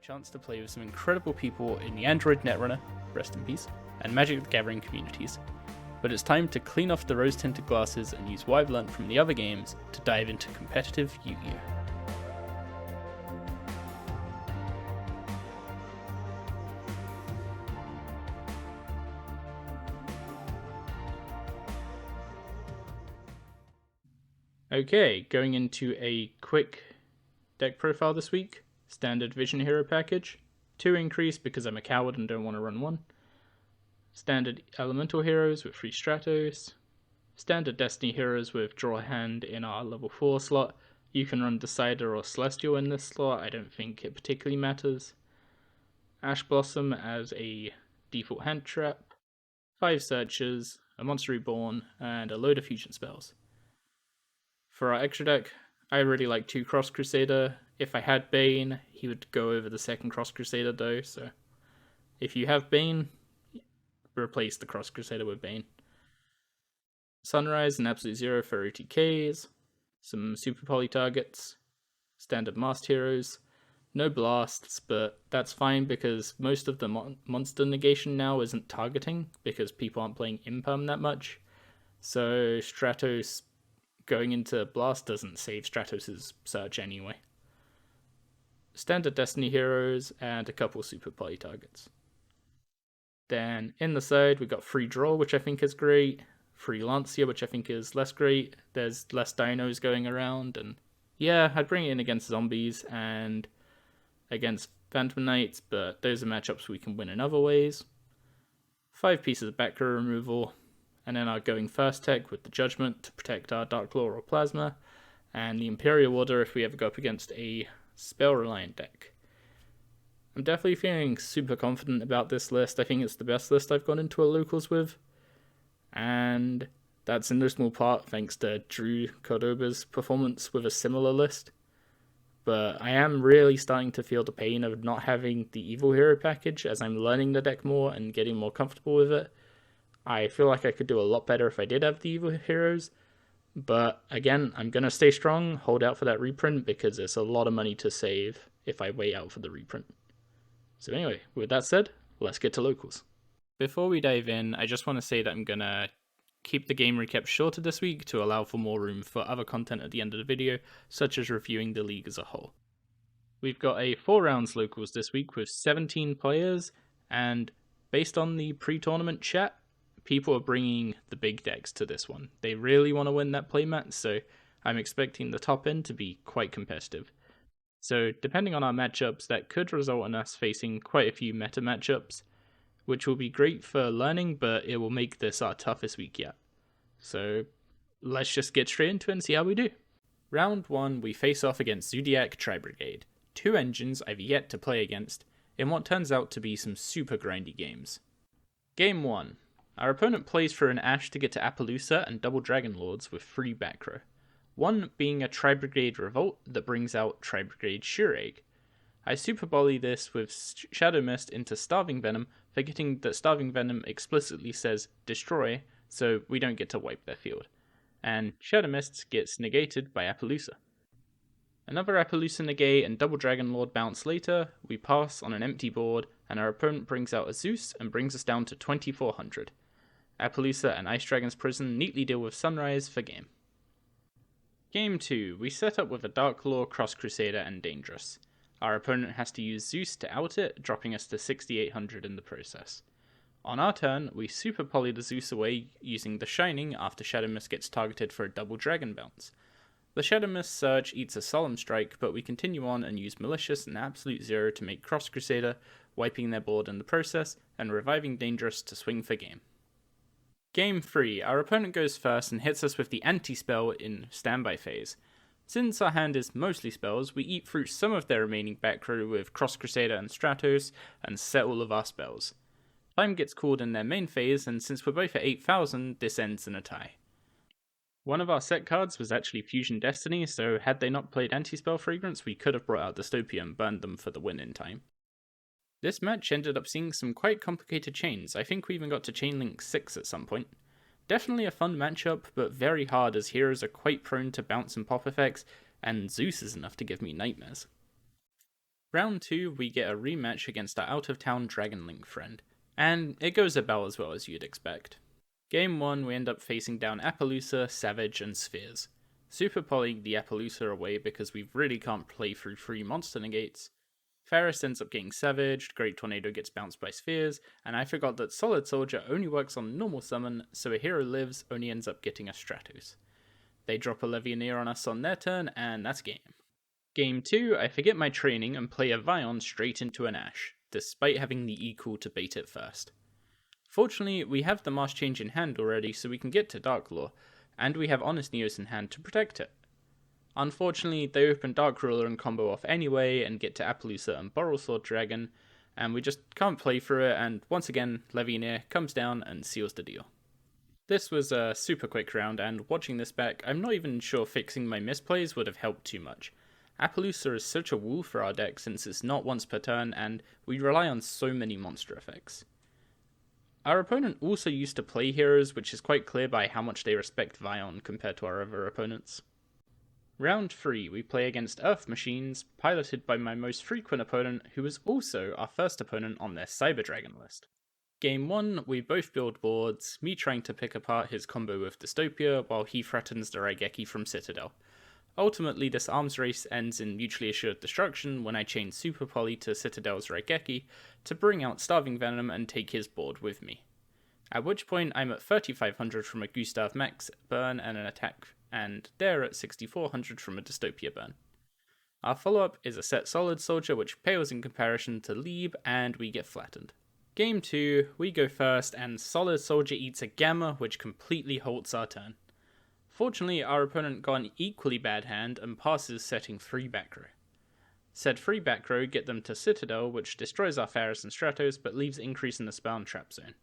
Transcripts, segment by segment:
chance to play with some incredible people in the Android Netrunner, rest in peace, and Magic the Gathering communities. But it's time to clean off the rose-tinted glasses and use what I've learned from the other games to dive into competitive YuGiOh. Okay, going into a quick deck profile this week. Standard Vision Hero package, 2 increase because I'm a coward and don't want to run 1. Standard Elemental Heroes with 3 Stratos. Standard Destiny Heroes with Draw a Hand in our level 4 slot. You can run Decider or Celestial in this slot, I don't think it particularly matters. Ash Blossom as a default hand trap. 5 Searchers, a Monster Reborn, and a load of fusion spells. For our extra deck, I really like 2 Cross Crusader. If I had Bane, he would go over the second Cross Crusader though, so if you have Bane, replace the Cross Crusader with Bane. Sunrise and Absolute Zero for OTKs, some Super Poly targets, standard Masked Heroes, no blasts, but that's fine because most of the monster negation now isn't targeting because people aren't playing Imperm that much, so Stratos going into blast doesn't save Stratos' search anyway. Standard Destiny Heroes and a couple Super Poly targets. Then in the side we got Free Draw, which I think is great, Free Lancia, which I think is less great. There's less dinos going around, and yeah, I'd bring it in against zombies and against Phantom Knights, but those are matchups we can win in other ways. 5 pieces of back row removal, and then our going first tech with the Judgment to protect our Dark Law or Plasma, and the Imperial Order if we ever go up against a spell-reliant deck. I'm definitely feeling super confident about this list. I think it's the best list I've gone into a locals with, and that's in no small part thanks to Drew Cordoba's performance with a similar list. But I am really starting to feel the pain of not having the Evil Hero package as I'm learning the deck more and getting more comfortable with it. I feel like I could do a lot better if I did have the Evil Heroes, but again, I'm going to stay strong, hold out for that reprint because it's a lot of money to save if I wait out for the reprint. So anyway, with that said, let's get to locals. Before we dive in, I just want to say that I'm going to keep the game recap shorter this week to allow for more room for other content at the end of the video, such as reviewing the league as a whole. We've got a 4 rounds locals this week with 17 players, and based on the pre-tournament chat, people are bringing the big decks to this one. They really want to win that playmat, so I'm expecting the top end to be quite competitive. So depending on our matchups, that could result in us facing quite a few meta matchups, which will be great for learning, but it will make this our toughest week yet. So let's just get straight into it and see how we do. Round 1, we face off against Zodiac Tri-Brigade, 2 engines I've yet to play against, in what turns out to be some super grindy games. Game 1. Our opponent plays for an Ash to get to Appaloosa and double Dragon Lords with 3 back row. 1 being a Tri-Brigade Revolt that brings out Tri-Brigade Shureig. I Super Volley this with Shadow Mist into Starving Venom, forgetting that Starving Venom explicitly says destroy, so we don't get to wipe their field. And Shadow Mist gets negated by Appaloosa. Another Appaloosa negate and double Dragon Lord bounce later, we pass on an empty board, and our opponent brings out a Zeus and brings us down to 2400. Appaloosa and Ice Dragon's Prison neatly deal with Sunrise for game. Game 2, we set up with a Dark Law, Cross Crusader, and Dangerous. Our opponent has to use Zeus to out it, dropping us to 6800 in the process. On our turn, we Super Poly the Zeus away using the Shining after Shadow Mist gets targeted for a double Dragon bounce. The Shadow Mist Surge eats a Solemn Strike, but we continue on and use Malicious and Absolute Zero to make Cross Crusader, wiping their board in the process, and reviving Dangerous to swing for game. Game 3, our opponent goes first and hits us with the anti-spell in standby phase. Since our hand is mostly spells, we eat through some of their remaining back row with Cross Crusader and Stratos, and set all of our spells. Time gets called in their main phase, and since we're both at 8000, this ends in a tie. One of our set cards was actually Fusion Destiny, so had they not played Anti-Spell Fragrance, we could have brought out Dystopia and burned them for the win in time. This match ended up seeing some quite complicated chains. I think we even got to Chainlink 6 at some point. Definitely a fun matchup, but very hard as heroes are quite prone to bounce and pop effects, and Zeus is enough to give me nightmares. Round 2, we get a rematch against our out-of-town Dragonlink friend, and it goes about as well as you'd expect. Game 1, we end up facing down Appaloosa, Savage, and Spheres. Super polying the Appaloosa away because we really can't play through 3 monster negates. Ferris ends up getting savaged, Great Tornado gets bounced by Spheres, and I forgot that Solid Soldier only works on normal summon, so a hero lives only ends up getting a Stratos. They drop a Levianeer on us on their turn, and that's game. Game 2, I forget my training and play a Vion straight into an Ash, despite having the equal to bait it first. Fortunately, we have the Mask Change in hand already, so we can get to Dark Law, and we have Honest Neos in hand to protect it. Unfortunately, they open Dark Ruler and combo off anyway, and get to Appaloosa and Borrelsword Dragon, and we just can't play through it, and once again, Levianeer comes down and seals the deal. This was a super quick round, and watching this back, I'm not even sure fixing my misplays would have helped too much. Appaloosa is such a wall for our deck since it's not once per turn, and we rely on so many monster effects. Our opponent also used to play heroes, which is quite clear by how much they respect Vion compared to our other opponents. Round 3, we play against Earth Machines, piloted by my most frequent opponent, who was also our first opponent on their Cyber Dragon list. Game 1, we both build boards, me trying to pick apart his combo with Dystopia, while he threatens the Raigeki from Citadel. Ultimately, this arms race ends in mutually assured destruction when I chain Super Poly to Citadel's Raigeki to bring out Starving Venom and take his board with me. At which point I'm at 3500 from a Gustav Max burn and an attack, and they're at 6400 from a Dystopia burn. Our follow-up is a set Solid Soldier which pales in comparison to Lieb, and we get flattened. Game 2, we go first, and Solid Soldier eats a Gamma which completely halts our turn. Fortunately, our opponent got an equally bad hand and passes setting 3 back row. Set 3 back row get them to Citadel, which destroys our Ferris and Stratos but leaves increase in the spell and trap zone.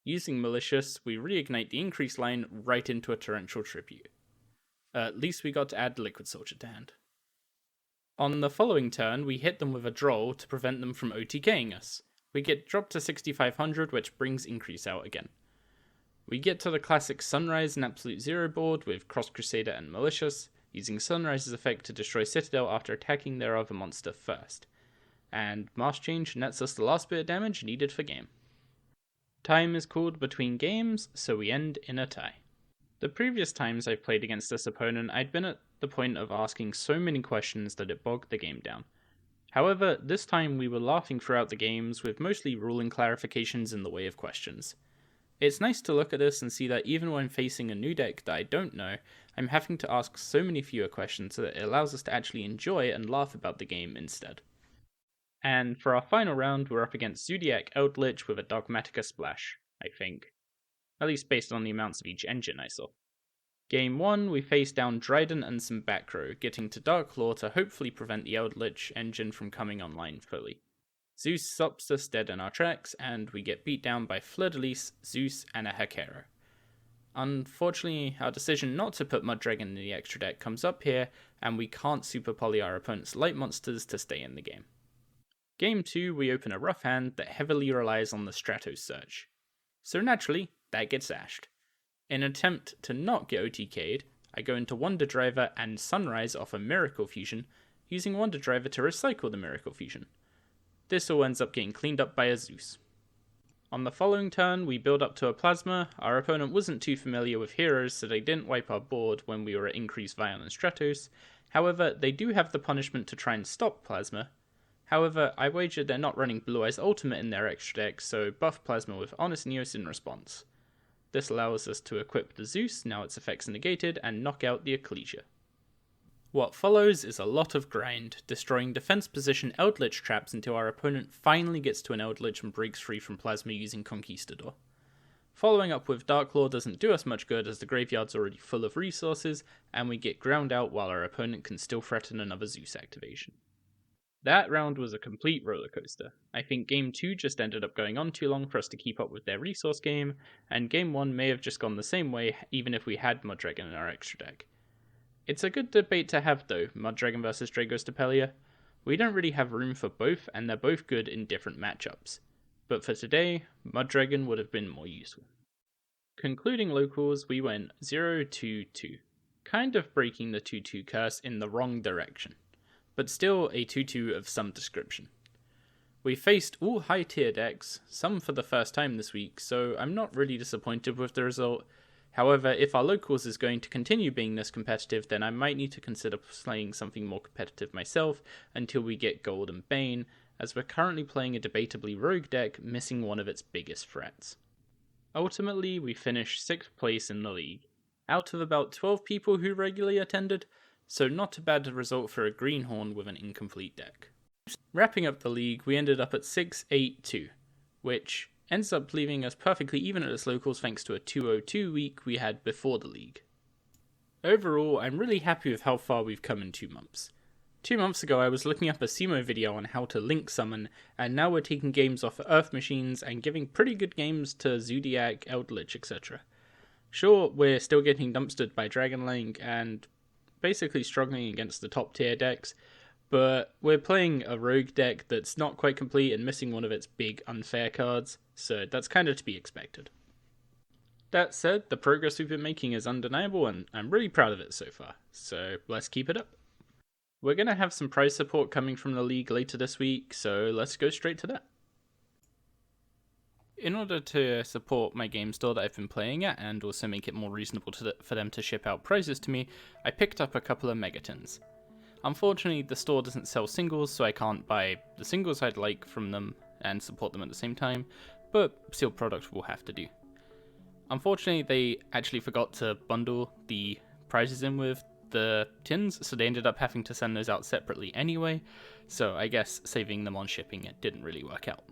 Using Malicious, we reignite the increase line right into a Torrential Tribute. At least we got to add Liquid Soldier to hand. On the following turn, we hit them with a Droll to prevent them from OTKing us. We get dropped to 6500, which brings increase out again. We get to the classic Sunrise and Absolute Zero board with Cross Crusader and Malicious, using Sunrise's effect to destroy Citadel after attacking their other monster first. And Mask Change nets us the last bit of damage needed for game. Time is called between games, so we end in a tie. The previous times I've played against this opponent, I'd been at the point of asking so many questions that it bogged the game down. However, this time we were laughing throughout the games with mostly ruling clarifications in the way of questions. It's nice to look at this and see that even when facing a new deck that I don't know, I'm having to ask so many fewer questions that it allows us to actually enjoy and laugh about the game instead. And for our final round, we're up against Zodiac Eldritch with a Dogmatica Splash, I think. At least based on the amounts of each engine I saw. Game 1, we face down Dryden and some back row, getting to Dark Law to hopefully prevent the Eldritch engine from coming online fully. Zeus stops us dead in our tracks, and we get beat down by Fleur-de-Lis, Zeus, and a Hakero. Unfortunately, our decision not to put Muddragon in the extra deck comes up here, and we can't super poly our opponent's light monsters to stay in the game. Game 2, we open a rough hand that heavily relies on the Stratos search. So naturally, that gets ashed. In an attempt to not get OTK'd, I go into Wonder Driver and Sunrise off a Miracle Fusion, using Wonder Driver to recycle the Miracle Fusion. This all ends up getting cleaned up by a Zeus. On the following turn, we build up to a Plasma. Our opponent wasn't too familiar with heroes, so they didn't wipe our board when we were at increased Vion and Stratos. However, they do have the punishment to try and stop Plasma. However, I wager they're not running Blue Eyes Ultimate in their extra deck, so buff Plasma with Honest Neos in response. This allows us to equip the Zeus, now its effects are negated, and knock out the Ecclesia. What follows is a lot of grind, destroying defense position Eldritch traps until our opponent finally gets to an Eldritch and breaks free from Plasma using Conquistador. Following up with Dark Law doesn't do us much good as the graveyard's already full of resources, and we get ground out while our opponent can still threaten another Zeus activation. That round was a complete rollercoaster. I think Game 2 just ended up going on too long for us to keep up with their resource game, and Game 1 may have just gone the same way even if we had Muddragon in our extra deck. It's a good debate to have though, Muddragon vs Dragostapelia. We don't really have room for both, and they're both good in different matchups. But for today, Muddragon would have been more useful. Concluding locals, we went 0-2-2, kind of breaking the 2-2 curse in the wrong direction. but still a 2-2 of some description. We faced all high tier decks, some for the first time this week, so I'm not really disappointed with the result. However, if our locals is going to continue being this competitive, then I might need to consider playing something more competitive myself until we get Gold and Bane, as we're currently playing a debatably rogue deck missing one of its biggest threats. Ultimately, we finished 6th place in the league, out of about 12 people who regularly attended, so not a bad result for a greenhorn with an incomplete deck. Wrapping up the league, we ended up at 6-8-2, which ends up leaving us perfectly even at its locals thanks to a 2-0-2 week we had before the league. Overall, I'm really happy with how far we've come in 2 months. 2 months ago I was looking up a Sumo video on how to link summon, and now we're taking games off Earth Machines and giving pretty good games to Zodiac, Eldritch, etc. Sure, we're still getting dumpstered by Dragonlink and basically struggling against the top tier decks, but we're playing a rogue deck that's not quite complete and missing one of its big unfair cards, so that's kind of to be expected. That said, the progress we've been making is undeniable and I'm really proud of it so far, so let's keep it up. We're going to have some prize support coming from the league later this week, so let's go straight to that. In order to support my game store that I've been playing at and also make it more reasonable for them to ship out prizes to me, I picked up a couple of Megatons. Unfortunately, the store doesn't sell singles, so I can't buy the singles I'd like from them and support them at the same time, but sealed product will have to do. Unfortunately, they actually forgot to bundle the prizes in with the tins, so they ended up having to send those out separately anyway, so I guess saving them on shipping it didn't really work out.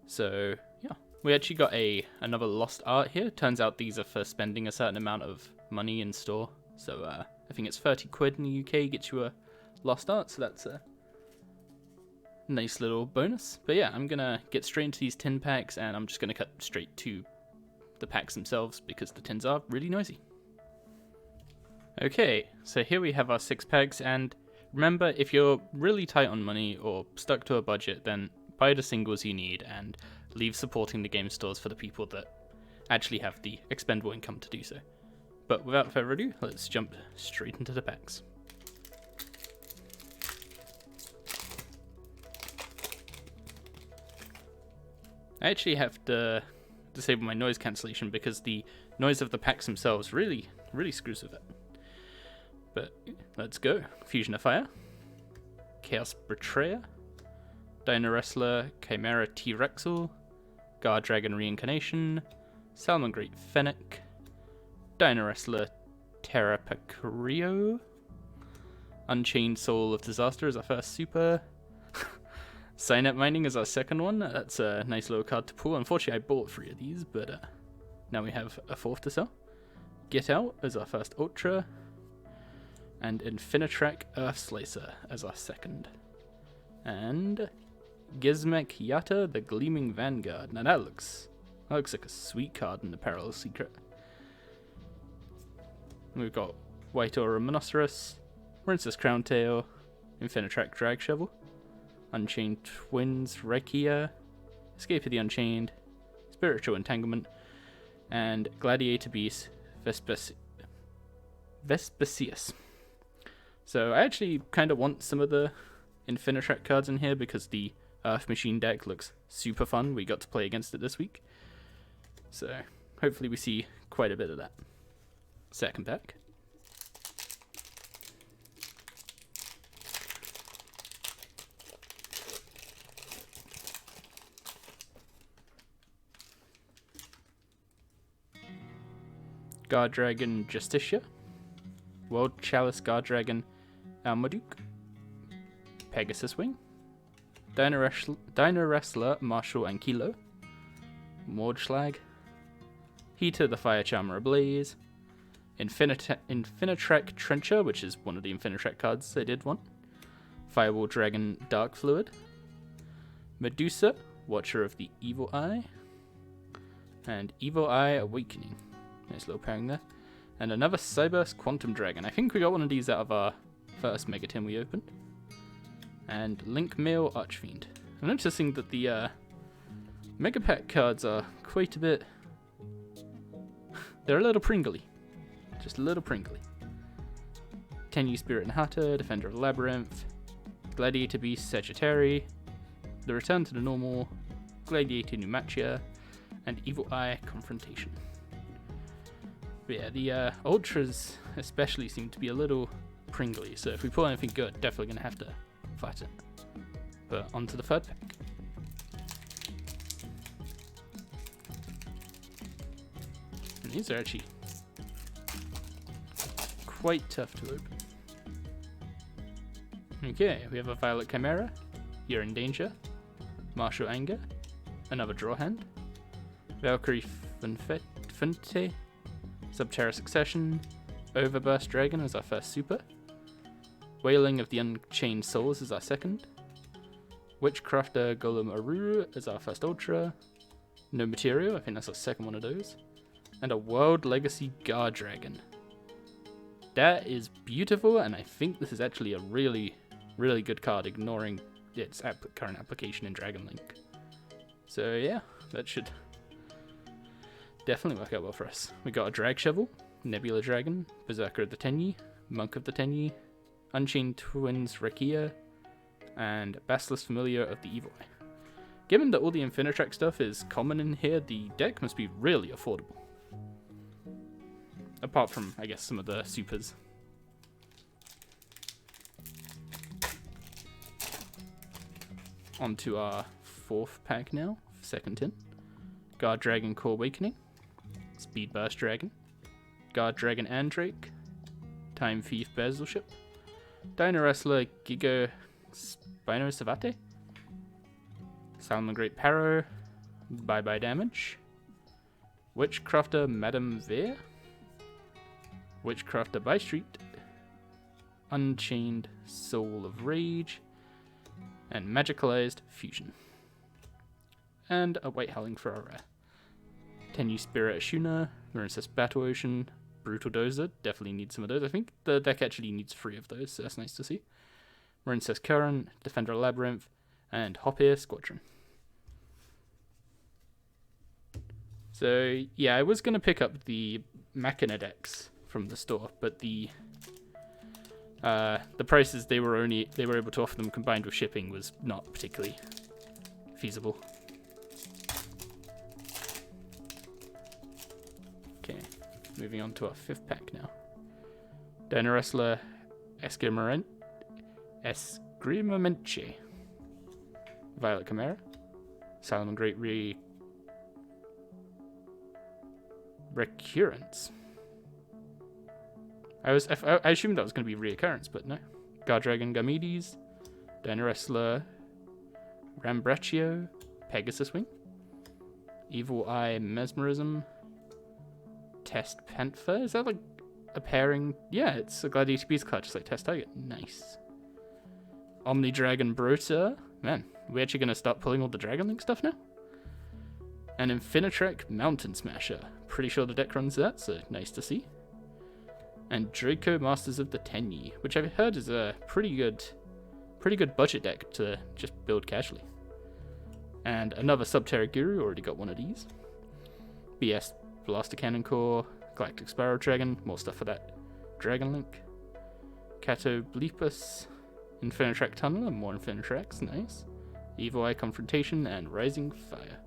So, yeah. We actually got another lost art here. Turns out these are for spending a certain amount of money in store, so I think it's 30 quid in the UK gets you a lost art, so that's a nice little bonus. But yeah, I'm gonna get straight into these tin packs and I'm just gonna cut straight to the packs themselves because the tins are really noisy. Okay, so here we have our 6 packs, and remember, if you're really tight on money or stuck to a budget, then buy the singles you need and leave supporting the game stores for the people that actually have the expendable income to do so. But without further ado, let's jump straight into the packs. I actually have to disable my noise cancellation because the noise of the packs themselves really screws with it. But let's go. Fusion of Fire, Chaos Betrayer, Dino Wrestler, Chimera T-Rexel, Guard Dragon Reincarnation, Salmon Great Fennec, Dino Wrestler Terra Pacrio, Unchained Soul of Disaster is our first super, Signet Mining is our second one. That's a nice little card to pull. Unfortunately, I bought 3 of these, but now we have a 4th to sell. Get Out as our first Ultra, and Infinitrack Earth Slicer as our second. And Gizmek Yata, the Gleaming Vanguard. Now that looks like a sweet card in the Parallel Secret. We've got White Aura Monoceros, Rince's Crown Tail, Infinitrack Drag Shovel, Unchained Twins Rekia, Escape of the Unchained, Spiritual Entanglement, and Gladiator Beast Vespasius. So I actually kind of want some of the Infinitrack cards in here because the Earth Machine deck looks super fun. We got to play against it this week. So hopefully we see quite a bit of that. Second pack. Guard Dragon Justicia, World Chalice Guard Dragon Almaduke, Pegasus Wing, Dino Wrestler Marshall and Kilo, Mordschlag, Heater the Fire Charmer Ablaze, Infinitrack Trencher, which is one of the Infinitrack cards I did want, Firewall Dragon Dark Fluid, Medusa, Watcher of the Evil Eye, and Evil Eye Awakening. Nice little pairing there. And another Cyburst Quantum Dragon. I think we got one of these out of our first Megatin we opened. And Link Mail Archfiend. I'm noticing that the Mega Pack cards are quite a bit... They're a little pringly. Just a little pringly. Tenyu Spirit and Hatter, Defender of the Labyrinth, Gladiator Beast Sagittari, the Return to the Normal, Gladiator Pneumatia, and Evil Eye Confrontation. But yeah, the Ultras especially seem to be a little pringly, so if we pull anything good, definitely going to have to fight it. But on to the third pack. And these are actually quite tough to open. Okay, we have a Violet Chimera, You're in Danger, Martial Anger, another Draw Hand, Valkyrie Funte, Subterra Succession, Overburst Dragon as our first super, Wailing of the Unchained Souls as our second, Witchcrafter Golem Aruru as our first Ultra, No Material, I think that's our second one of those, and a World Legacy Guard Dragon. That is beautiful, and I think this is actually a really good card, ignoring its current application in Dragon Link. So yeah, that should definitely work out well for us. We got a Drag Shovel, Nebula Dragon, Berserker of the Tenyi, Monk of the Tenyi, Unchained Twins Rakia, and Basilisk Familiar of the Evil Eye. Given that all the Infinitrack stuff is common in here, the deck must be really affordable. Apart from, I guess, some of the supers. On to our fourth pack now, second tin. Guard Dragon Core Awakening, Speed Burst Dragon, Guard Dragon Andrake, Time Thief Bezelship, Dino Wrestler Gigo Spino Savate, Salmon Great Paro, Bye Bye Damage, Witchcrafter Madame Veer, Witchcrafter By Street, Unchained Soul of Rage, and Magicalized Fusion. And a White Howling for our rare. Tenyu Spirit Ashuna, Marincess Battle Ocean, Brutal Dozer, definitely need some of those. I think the deck actually needs 3 of those, so that's nice to see. Marincess Current, Defender Labyrinth, and Hopir Squadron. So yeah, I was going to pick up the Machina decks from the store, but the prices they were able to offer them combined with shipping was not particularly feasible. Okay, moving on to our 5th pack now. Dino Wrestler Escrimamente, Violet Chimera, Salomon Great Recurrence. I assumed that was going to be Reoccurrence, but no. Guard Dragon Gamedes, Dino Wrestler Rambraccio, Pegasus Wing, Evil Eye Mesmerism, Test Panther. Is that like a pairing? Yeah, it's a Gladiator Beast card, just like Test Target. Nice. Omni Dragon Brota. Man, we're actually going to start pulling all the Dragon Link stuff now? And Infinitrack Mountain Smasher. Pretty sure the deck runs that, so nice to see. And Draco Masters of the Tenyi, which I've heard is a pretty good budget deck to just build casually. And another Subterra Guru, already got one of these. BS Blaster Cannon Core, Galactic Spiral Dragon, more stuff for that Dragon Link. Cato Bleepus, Infinitrack Tunneler, more Infinitracks, nice. Evil Eye Confrontation, and Rising Fire.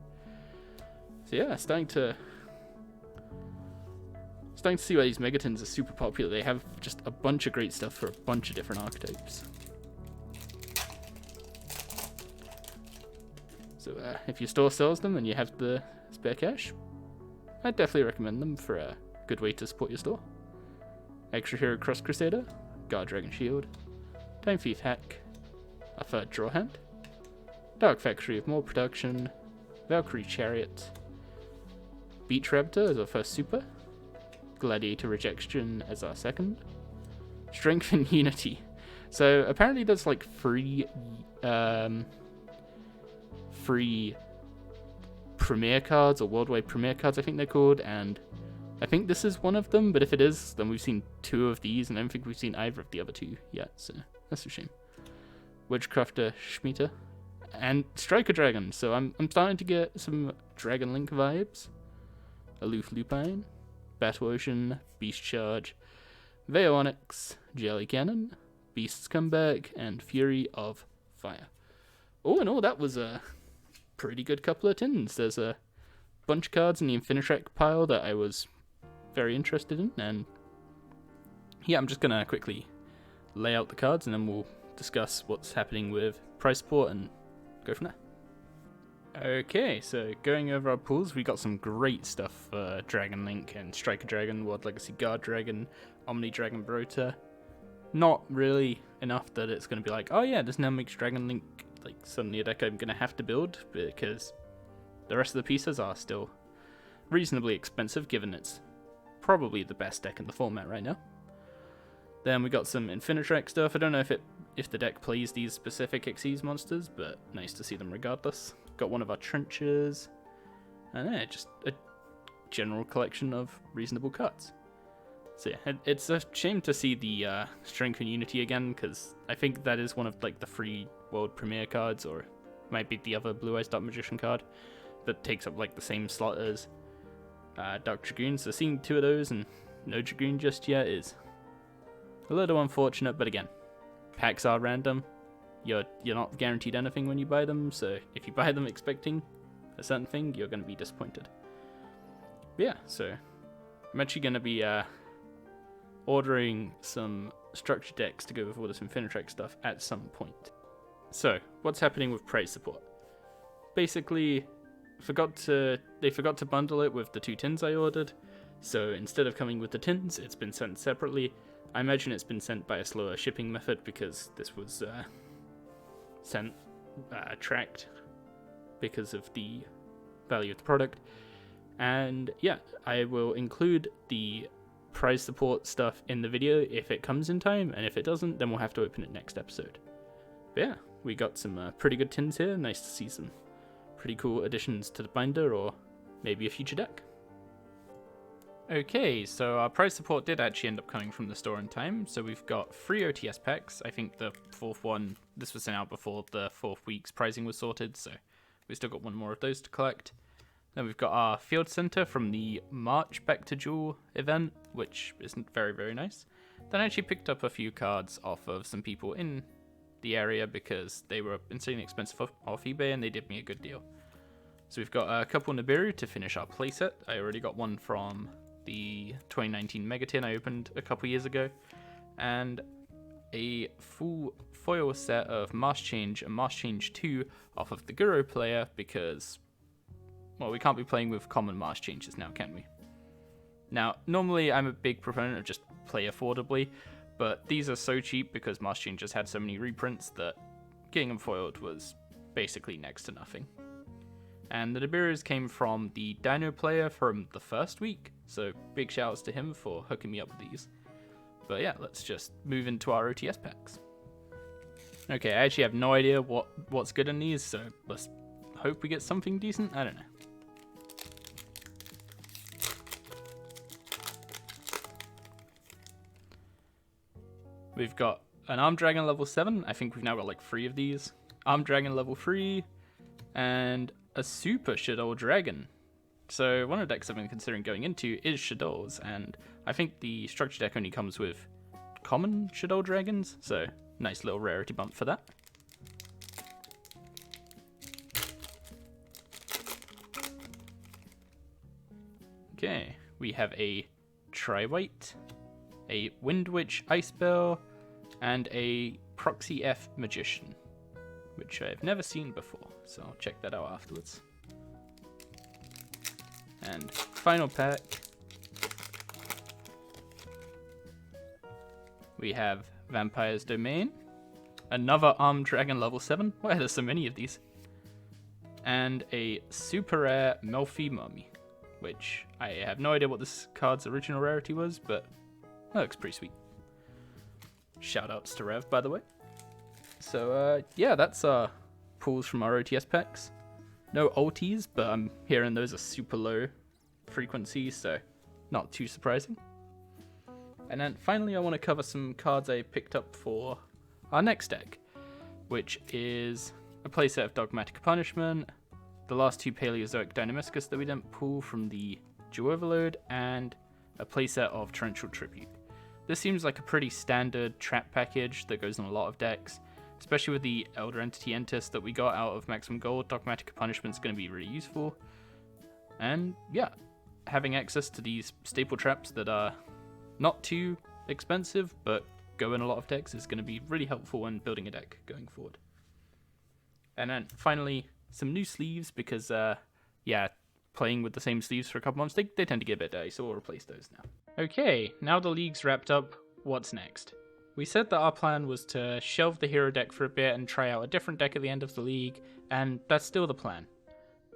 So yeah, starting to see why these Megatons are super popular. They have just a bunch of great stuff for a bunch of different archetypes. So if your store sells them and you have the spare cash, I'd definitely recommend them for a good way to support your store. Extra Hero Cross Crusader, Guard Dragon Shield, Time Thief Hack, a third Draw Hand, Dark Factory of More Production, Valkyrie Chariot, Beach Raptor as our first super, Gladiator Rejection as our second, Strength and Unity. So apparently there's like free premiere cards, or worldwide premiere cards I think they're called, and I think this is one of them, but if it is, then we've seen 2 of these, and I don't think we've seen either of the other 2 yet, so that's a shame. Witchcrafter Schmieta, and Striker Dragon, so I'm starting to get some Dragon Link vibes. Aloof Lupine, Battle Ocean, Beast Charge, Veonix, Jelly Cannon, Beasts Come Back, and Fury of Fire. All in all, that was a pretty good couple of tins. There's a bunch of cards in the Infinitrek pile that I was very interested in, and yeah, I'm just going to quickly lay out the cards, and then we'll discuss what's happening with price support and go from there. Okay, so going over our pools, we got some great stuff for Dragon Link and Striker Dragon, World Legacy Guard Dragon, Omni Dragon Brota. Not really enough that it's going to be like, oh yeah, this now makes Dragon Link like suddenly a deck I'm going to have to build, because the rest of the pieces are still reasonably expensive, given it's probably the best deck in the format right now. Then we got some Infinitrek stuff. I don't know if the deck plays these specific Xyz monsters, but nice to see them regardless. Got one of our trenches, and yeah, just a general collection of reasonable cards. So yeah, it's a shame to see the Strength and Unity again, because I think that is one of like the free World Premiere cards, or might be the other Blue Eyes Dark Magician card that takes up like the same slot as Dark Dragoon. So seeing two of those and no Dragoon just yet is a little unfortunate, but again, packs are random. You're not guaranteed anything when you buy them, so if you buy them expecting a certain thing, you're going to be disappointed. But yeah, so I'm actually going to be ordering some structure decks to go with all this Infinitrek stuff at some point. So, what's happening with price support? Basically, they forgot to bundle it with the 2 tins I ordered, so instead of coming with the tins, it's been sent separately. I imagine it's been sent by a slower shipping method, because this was tracked because of the value of the product. And yeah, I will include the price support stuff in the video if it comes in time, and if it doesn't, then we'll have to open it next episode. But yeah, we got some pretty good tins here. Nice to see some pretty cool additions to the binder, or maybe a future deck. Okay, so our price support did actually end up coming from the store in time. So we've got 3 OTS packs. I think the 4th one, this was sent out before the 4th week's pricing was sorted, so we still got one more of those to collect. Then we've got our Field Center from the March Back to Jewel event, which isn't very, very nice. Then I actually picked up a few cards off of some people in the area because they were insanely expensive off eBay, and they did me a good deal. So we've got a couple Nibiru to finish our playset. I already got one from the 2019 Megatin I opened a couple years ago, and a full foil set of Mask Change and Mask Change 2 off of the YuGiOh player, because, well, we can't be playing with common Mask Changes now, can we? Now, normally I'm a big proponent of just play affordably, but these are so cheap because Mask Changes had so many reprints that getting them foiled was basically next to nothing. And the Nibirus came from the Dino player from the first week, so big shoutouts to him for hooking me up with these. But yeah, let's just move into our OTS packs. Okay, I actually have no idea what's good in these, so let's hope we get something decent. I don't know. We've got an Armed Dragon level 7. I think we've now got like 3 of these. Armed Dragon level 3, and a Super Shadow Dragon. So one of the decks I've been considering going into is Shadows, and I think the structure deck only comes with common Shadow Dragons, so nice little rarity bump for that. Okay, we have a Tri-White, a Wind Witch Ice Bell, and a Proxy F Magician, which I've never seen before, so I'll check that out afterwards. And final pack, we have Vampire's Domain, another Armed Dragon level 7, why are there so many of these? And a super rare Melfi Mummy, which I have no idea what this card's original rarity was, but that looks pretty sweet. Shoutouts to Rev, by the way. So yeah, that's our pulls from our OTS packs. No ulties, but I'm hearing those are super low frequency, so not too surprising. And then finally I want to cover some cards I picked up for our next deck, which is a playset of Dogmatic Punishment, the last 2 Paleozoic Dynamiscus that we didn't pull from the Dual Overload, and a playset of Torrential Tribute, This seems like a pretty standard trap package that goes on a lot of decks, especially with the Elder Entity Entist that we got out of Maximum Gold. Dogmatic Punishment is going to be really useful. And yeah, having access to these staple traps that are not too expensive but go in a lot of decks is going to be really helpful when building a deck going forward. And then finally, some new sleeves because, playing with the same sleeves for a couple months, they tend to get a bit dirty, so we'll replace those now. Okay, now the league's wrapped up, what's next? We said that our plan was to shelve the hero deck for a bit and try out a different deck at the end of the league, and that's still the plan.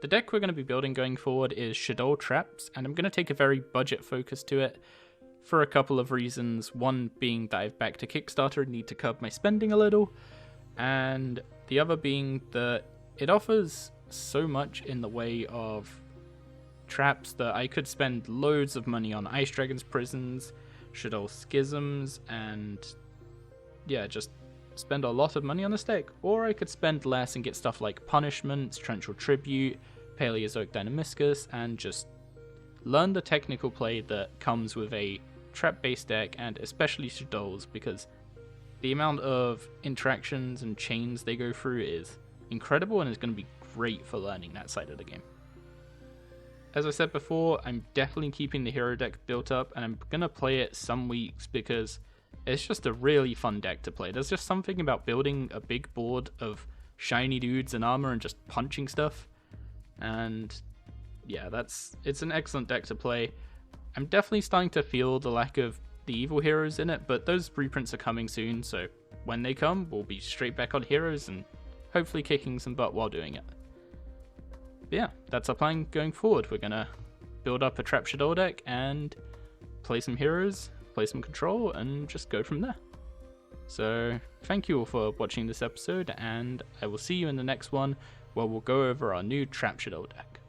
The deck we're going to be building going forward is YuGiOh Traps, and I'm going to take a very budget focus to it for a couple of reasons. One being that I've backed a Kickstarter and need to curb my spending a little, and the other being that it offers so much in the way of traps that I could spend loads of money on Ice Dragon's Prisons, YuGiOh Schisms, and yeah, just spend a lot of money on this deck. Or I could spend less and get stuff like Punishments, Torrential Tribute, Paleozoic Dynamiscus, and just learn the technical play that comes with a trap-based deck, and especially YuGiOh's, because the amount of interactions and chains they go through is incredible and is going to be great for learning that side of the game. As I said before, I'm definitely keeping the hero deck built up, and I'm going to play it some weeks because it's just a really fun deck to play. There's just something about building a big board of shiny dudes and armor and just punching stuff. And yeah, it's an excellent deck to play. I'm definitely starting to feel the lack of the evil heroes in it, but those reprints are coming soon, so when they come, we'll be straight back on heroes and hopefully kicking some butt while doing it. But yeah, that's our plan going forward. We're gonna build up a Trap YuGiOh deck and play some heroes, play some control, and just go from there. So thank you all for watching this episode, and I will see you in the next one where we'll go over our new Trap YuGiOh deck.